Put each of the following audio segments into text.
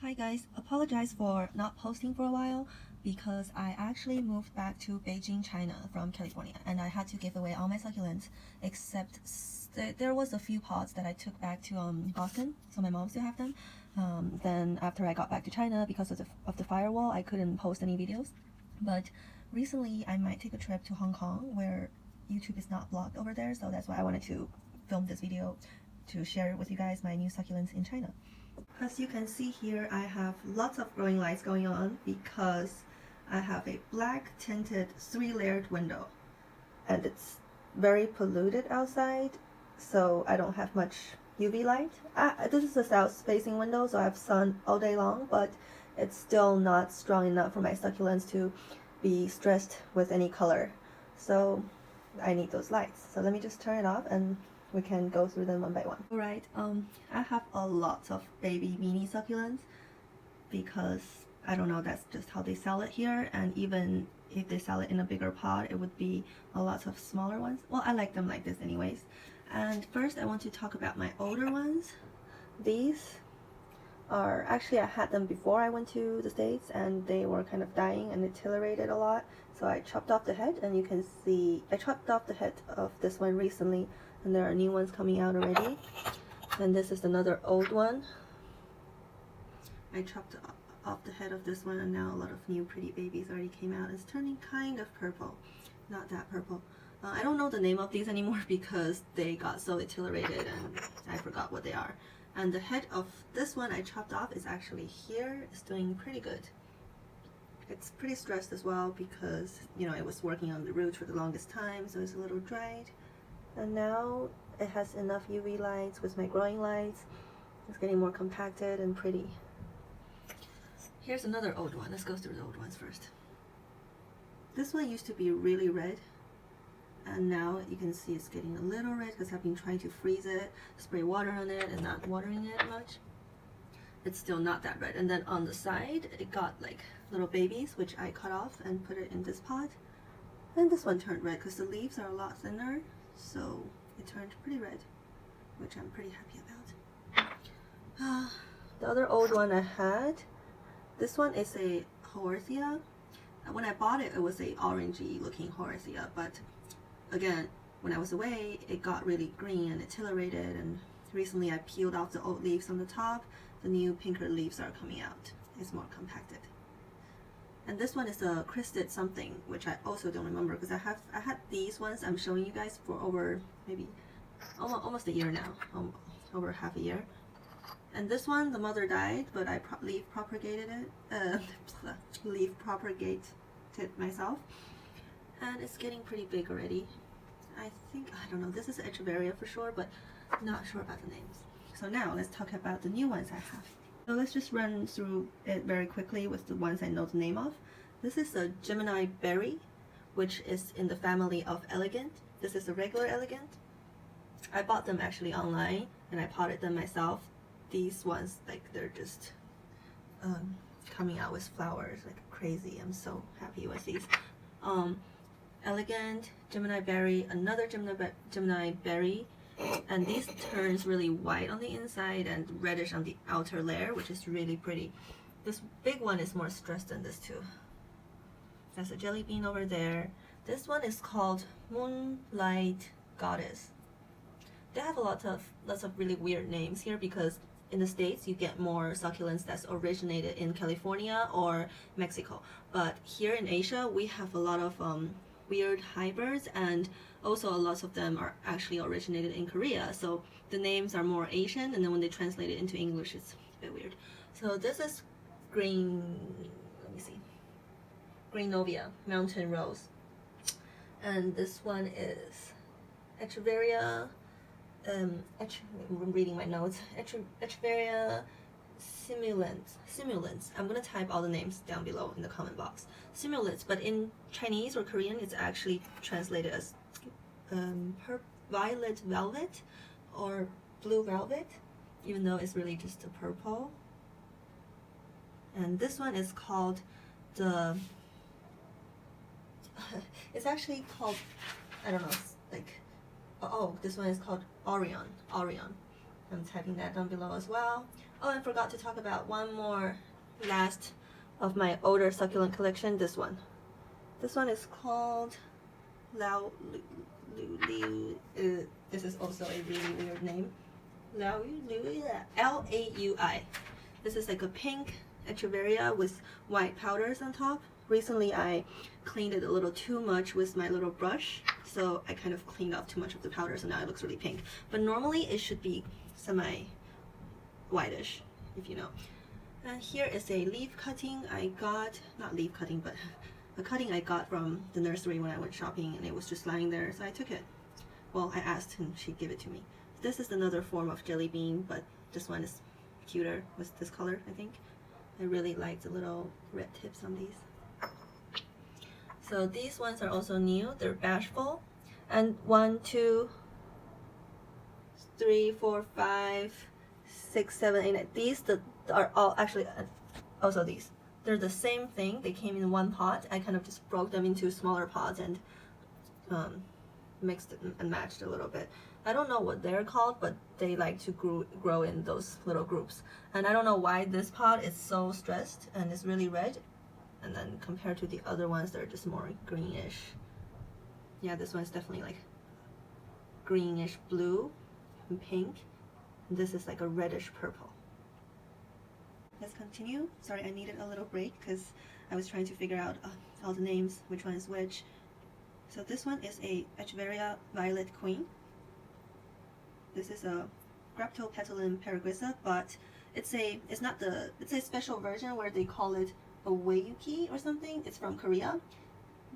Hi guys, apologize for not posting for a while because I actually moved back to Beijing, China from California, and I had to give away all my succulents except there was a few pots that I took back to Boston, so my mom still have them. Then after I got back to China, because of the firewall, I couldn't post any videos. But recently I might take a trip to Hong Kong where YouTube is not blocked over there, so that's why I wanted to film this video to share with you guys my new succulents in China. As you can see here, I have lots of growing lights going on because I have a black tinted 3-layered window and it's very polluted outside, so I don't have much UV light. This is a south-facing window, so I have sun all day long, but it's still not strong enough for my succulents to be stressed with any color. So I need those lights. So let me just turn it off and we can go through them one by one. Alright, I have a lot of baby mini succulents because I don't know, that's just how they sell it here, and even if they sell it in a bigger pot, it would be a lot of smaller ones. Well, I like them like this anyways. And first I want to talk about my older ones. These are, actually I had them before I went to the States and they were kind of dying and deteriorated a lot. So I chopped off the head, and you can see I chopped off the head of this one recently, and there are new ones coming out already. And this is another old one. I chopped off the head of this one, and now a lot of new pretty babies already came out. It's turning kind of purple, not that purple. I don't know the name of these anymore because they got so deteriorated and I forgot what they are. And the head of this one I chopped off is actually here. It's doing pretty good. It's pretty stressed as well because, you know, it was working on the roots for the longest time, so it's a little dried. And now it has enough UV lights with my growing lights. It's getting more compacted and pretty. Here's another old one. Let's go through the old ones first. This one used to be really red, and now you can see it's getting a little red because I've been trying to freeze it, spray water on it, and not watering it much. It's still not that red. And then on the side, it got like little babies, which I cut off and put it in this pot. And this one turned red because the leaves are a lot thinner, so it turned pretty red, which I'm pretty happy about. The other old one I had, this one is a Horthia. When I bought it, it was a orangey looking Horthia, but again, when I was away, it got really green and deteriorated, and recently I peeled off the old leaves on the top. The new pinker leaves are coming out. It's more compacted. And this one is a crested something, which I also don't remember because I had these ones I'm showing you guys for over maybe almost a year now, over half a year. And this one, the mother died, but I leaf propagated myself, and it's getting pretty big already. I don't know, this is Echeveria for sure, but not sure about the names. So now let's talk about the new ones I have. So let's just run through it very quickly with the ones I know the name of. This is a Gemini berry, which is in the family of elegant. This is a regular elegant. I bought them actually online and I potted them myself. These ones, like, they're just coming out with flowers like crazy. I'm so happy with these. Elegant, Gemini berry, another Gemini berry, and these turns really white on the inside and reddish on the outer layer, which is really pretty. This big one is more stressed than this too. There's a jelly bean over there. This one is called Moonlight Goddess. They have lots of really weird names here because in the States you get more succulents that's originated in California or Mexico, but here in Asia we have a lot of weird hybrids, and also a lot of them are actually originated in Korea, so the names are more Asian, and then when they translate it into English it's a bit weird. So this is green, let me see, green novia, mountain rose, and this one is Echeveria, I'm reading my notes, Echeveria Succulents. I'm gonna type all the names down below in the comment box. Succulents, but in Chinese or Korean, it's actually translated as violet velvet or blue velvet, even though it's really just a purple. And this one is called the. It's actually called, I don't know, like, oh, this one is called Orion. I'm typing that down below as well. Oh, and forgot to talk about one more last of my older succulent collection, this one. This one is called Lao Lu. This is also a really weird name. Lao Lui, Laui. This is like a pink Echeveria with white powders on top. Recently I cleaned it a little too much with my little brush, so I kind of cleaned off too much of the powder, so now it looks really pink. But normally it should be semi-whitish, if you know. And here is a leaf cutting I got, not leaf cutting, but a cutting I got from the nursery when I went shopping, and it was just lying there, so I took it. Well, I asked and she gave it to me. This is another form of jelly bean, but this one is cuter with this color, I think. I really like the little red tips on these. So these ones are also new. They're bashful. And 1, 2, 3, 4, 5, 6, 7, 8. These are all actually also these. They're the same thing. They came in one pot. I kind of just broke them into smaller pots and mixed and matched a little bit. I don't know what they're called, but they like to grow in those little groups. And I don't know why this pot is so stressed and it's really red. And then compared to the other ones, they're just more greenish. Yeah, this one's definitely like greenish blue and pink. And this is like a reddish purple. Let's continue. Sorry, I needed a little break because I was trying to figure out all the names, which one is which. So this one is a Echeveria Violet Queen. This is a Graptopetalum paragrissa, but it's a special version where they call it a Weyuki or something. It's from Korea.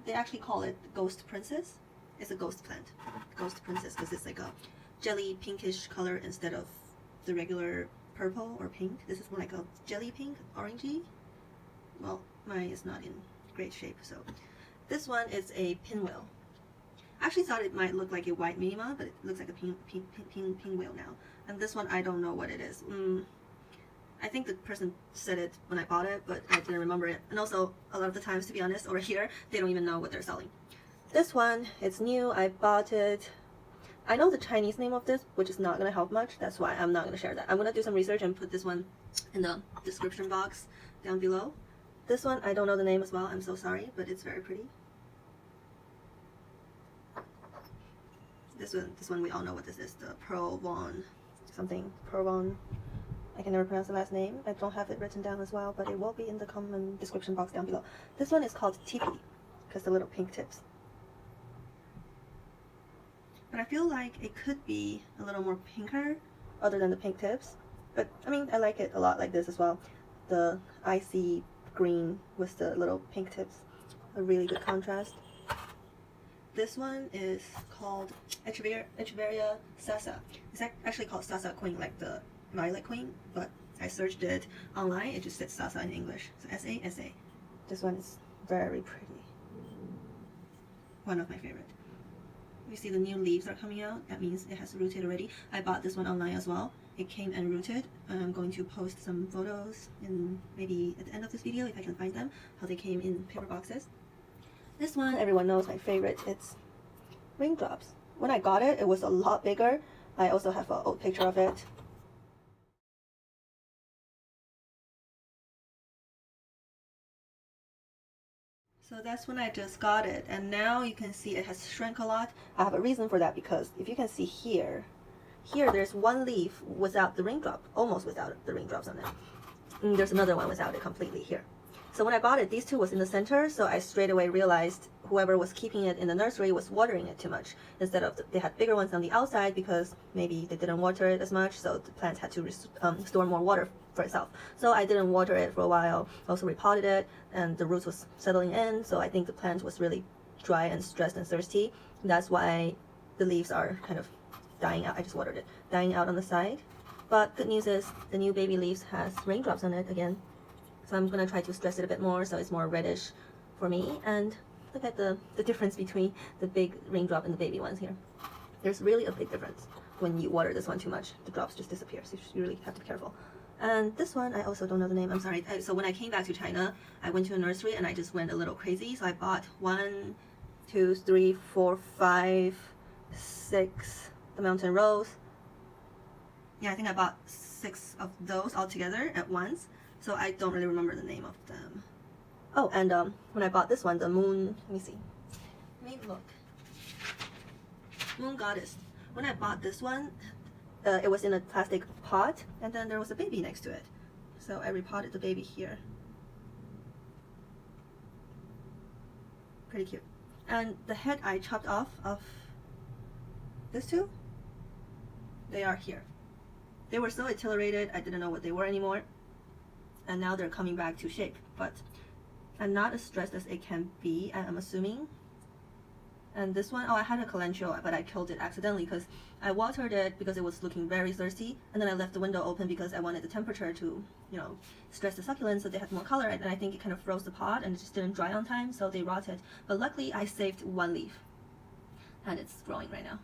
They actually call it Ghost Princess. It's a ghost plant, Ghost Princess, because it's like a jelly pinkish color instead of the regular purple or pink. This is more like a jelly pink, orangey. Well, mine is not in great shape, so. This one is a pinwheel. I actually thought it might look like a white minima, but it looks like a pinwheel now. And this one, I don't know what it is. I think the person said it when I bought it, but I didn't remember it. And also, a lot of the times, to be honest, over here, they don't even know what they're selling. This one, it's new. I bought it. I know the Chinese name of this, which is not going to help much. That's why I'm not going to share that. I'm going to do some research and put this one in the description box down below. This one, I don't know the name as well. I'm so sorry, but it's very pretty. This one, we all know what this is. The Pearl Von something. Pearl Von. I can never pronounce the last name. I don't have it written down as well, but it will be in the comment description box down below. This one is called Teepee, because the little pink tips. But I feel like it could be a little more pinker, other than the pink tips. But, I mean, I like it a lot like this as well. The icy green with the little pink tips. A really good contrast. This one is called Echeveria Sasa. It's actually called Sasa Queen, like the Violet Queen, but I searched it online. It just said Sasa in English. So S-A-S-A. This one is very pretty. One of my favorite. You see the new leaves are coming out. That means it has rooted already. I bought this one online as well. It came and rooted. I'm going to post some photos in maybe at the end of this video if I can find them, how they came in paper boxes. This one, everyone knows my favorite. It's Raindrops. When I got it, it was a lot bigger. I also have an old picture of it. So that's when I just got it, and now you can see it has shrunk a lot. I have a reason for that, because if you can see here there's one leaf without the raindrop, almost without the raindrops on it. And there's another one without it completely here. So when I bought it, these two was in the center, so I straight away realized whoever was keeping it in the nursery was watering it too much. Instead of, they had bigger ones on the outside because maybe they didn't water it as much, so the plant had to store more water for itself. So I didn't water it for a while, also repotted it, and the roots was settling in, so I think the plant was really dry and stressed and thirsty. That's why the leaves are kind of dying out. I just watered it, dying out on the side. But good news is the new baby leaves has raindrops on it again. So I'm going to try to stress it a bit more so it's more reddish for me. And look at the difference between the big raindrop and the baby ones here. There's really a big difference. When you water this one too much, the drops just disappear. So you really have to be careful. And this one, I also don't know the name. I'm sorry. So when I came back to China, I went to a nursery and I just went a little crazy. So I bought 1, 2, 3, 4, 5, 6, the mountain rose, yeah, I think I bought 6 of those all together at once, so I don't really remember the name of them. Oh, and when I bought this one, the moon, let me see. Let me look. Moon Goddess. When I bought this one, it was in a plastic pot, and then there was a baby next to it. So I repotted the baby here. Pretty cute. And the head I chopped off of these two, they are here. They were so attenuated, I didn't know what they were anymore. And now they're coming back to shape, but I'm not as stressed as it can be, I'm assuming. And this one, oh, I had a calentule, but I killed it accidentally because I watered it because it was looking very thirsty, and then I left the window open because I wanted the temperature to, you know, stress the succulents so they had more color, and I think it kind of froze the pot and it just didn't dry on time, so they rotted. But luckily, I saved one leaf, and it's growing right now.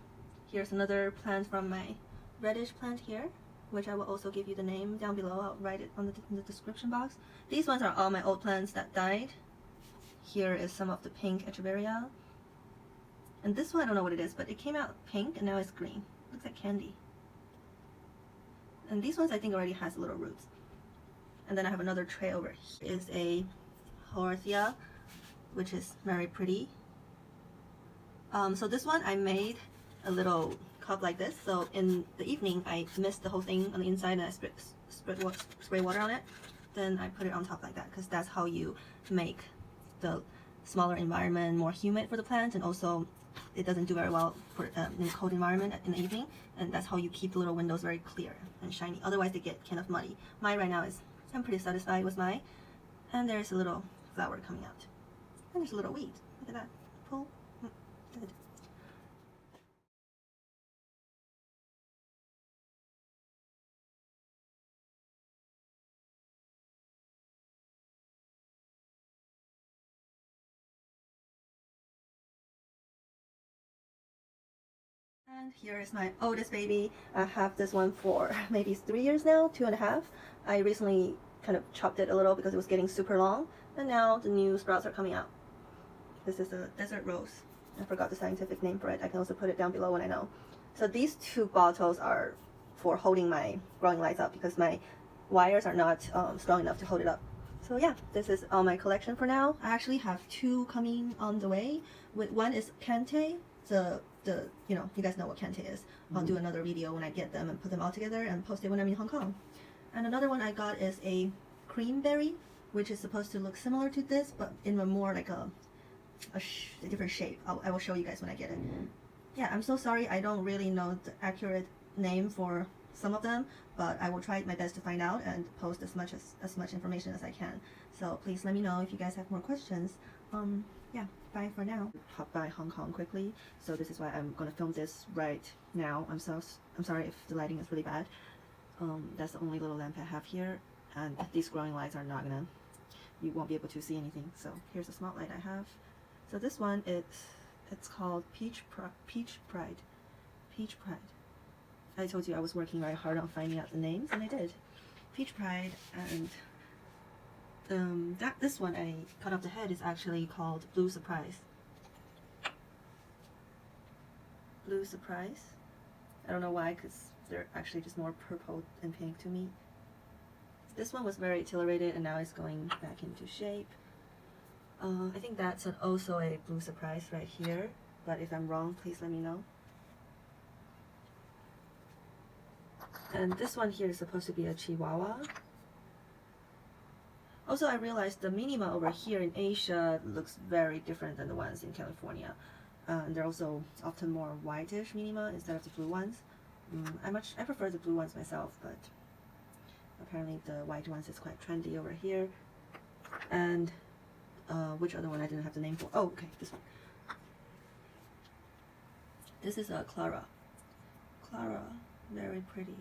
Here's another plant from my reddish plant here, which I will also give you the name down below. I'll write it on in the description box. These ones are all my old plants that died. Here is some of the pink echeveria. And this one, I don't know what it is, but it came out pink and now it's green. Looks like candy. And these ones I think already has little roots. And then I have another tray over here. Is a Horthia, which is very pretty. So this one I made a little cup like this. So in the evening I mist the whole thing on the inside and I spray water on it. Then I put it on top like that because that's how you make the smaller environment more humid for the plant, and also it doesn't do very well for in a cold environment in the evening, and that's how you keep the little windows very clear and shiny. Otherwise they get kind of muddy. Mine right now is, I'm pretty satisfied with mine. And there's a little flower coming out. And there's a little weed. Look at that. Pull. Good. And here is my oldest baby. I have this one for maybe 3 years now, 2.5. I recently kind of chopped it a little because it was getting super long, and now the new sprouts are coming out. This is a desert rose. I forgot the scientific name for it. I can also put it down below when I know. So these 2 bottles are for holding my growing lights up because my wires are not strong enough to hold it up. So yeah, this is all my collection for now. I actually have 2 coming on the way. One is Kente, you know, you guys know what Kente is. I'll do another video when I get them and put them all together and post it when I'm in Hong Kong. And another one I got is a creamberry, which is supposed to look similar to this, but in a more like a different shape. I will show you guys when I get it. Yeah, I'm so sorry I don't really know the accurate name for some of them, but I will try my best to find out and post as much information as I can. So please let me know if you guys have more questions. Yeah, bye for now. Hop by Hong Kong quickly, so this is why I'm gonna film this right now. I'm sorry if the lighting is really bad. That's the only little lamp I have here, and these growing lights are not gonna, you won't be able to see anything. So here's a small light I have. So this one, it's called Peach Pride. I told you I was working very hard on finding out the names, and I did. Peach Pride, and this one I cut off the head is actually called Blue Surprise. Blue Surprise. I don't know why, because they're actually just more purple and pink to me. This one was very attenuated and now it's going back into shape. I think that's also a Blue Surprise right here, but if I'm wrong, please let me know. And this one here is supposed to be a Chihuahua. Also, I realized the minima over here in Asia looks very different than the ones in California. They're also often more whitish minima instead of the blue ones. I prefer the blue ones myself, but apparently the white ones is quite trendy over here. And which other one I didn't have the name for? Oh, okay, this one. This is a Clara. Clara, very pretty.